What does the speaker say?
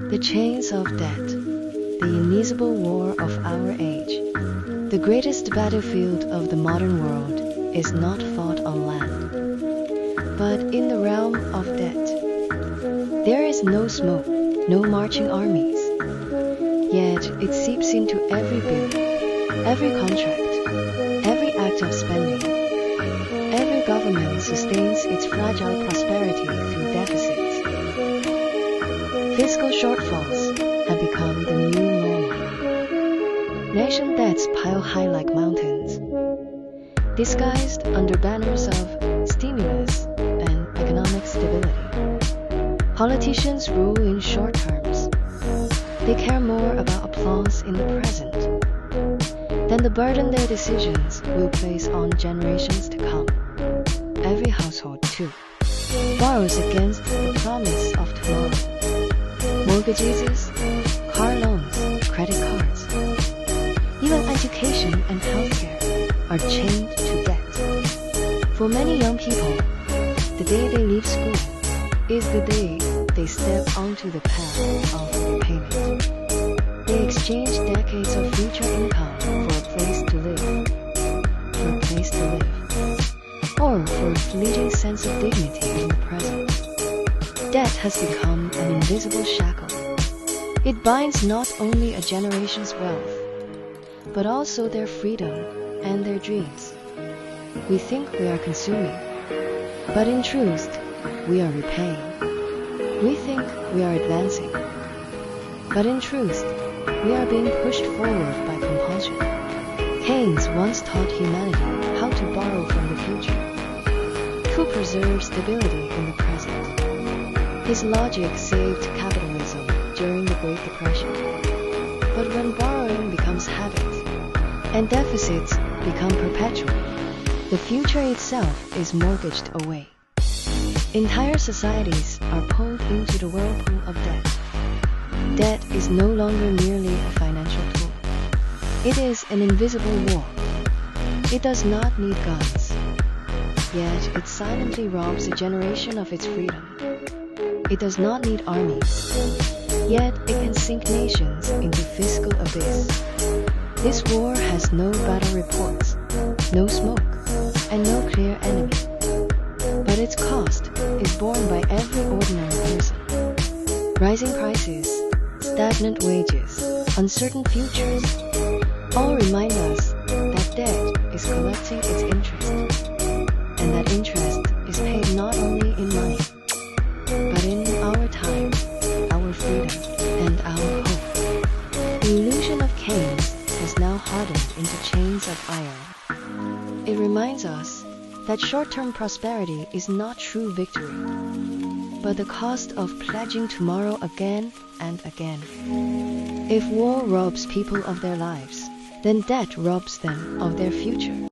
The chains of debt, the invisible war of our age. The greatest battlefield of the modern world is not fought on land, but in the realm of debt. There is no smoke, no marching armies, yet it seeps into every bill, every contract, every act of spending. Every government sustains its fragile prosperity through deficits. Fiscal shortfalls have become the new normal. Nation debts pile high like mountains, disguised under banners of stimulus and economic stability. Politicians rule in short terms. They care more about applause in the present than the burden their decisions will place on generations to come. Every household, too, borrows against the promise of tomorrow. Mortgages, car loans, credit cards, even education and healthcare are chained to debt. For many young people, the day they leave school is the day they step onto the path of repayment. They exchange decades of future income for a place to live, or for a fleeting sense of dignity in the present. Debt has become an invisible shackle. It binds not only a generation's wealth, but also their freedom and their dreams. We think we are consuming, but in truth, we are repaying. We think we are advancing, but in truth, we are being pushed forward by compulsion. Keynes once taught humanity how to borrow from the future, to preserve stability in the present. His logic saved capitalism during the Great Depression. But when borrowing becomes habit, and deficits become perpetual, the future itself is mortgaged away. Entire societies are pulled into the whirlpool of debt. Debt is no longer merely a financial tool. It is an invisible war. It does not need guns, yet it silently robs a generation of its freedom. It does not need armies, yet it can sink nations into fiscal abyss. This war has no battle reports, no smoke, and no clear enemy. But its cost is borne by every ordinary person. Rising prices, stagnant wages, uncertain futures, all remind us that debt is collecting its interest, and that interest is paid not only in money, but in our time, our freedom, and our hope. The illusion of Keynes has now hardened into chains of iron. It reminds us that short-term prosperity is not true victory, but the cost of pledging tomorrow again and again. If war robs people of their lives, then debt robs them of their future.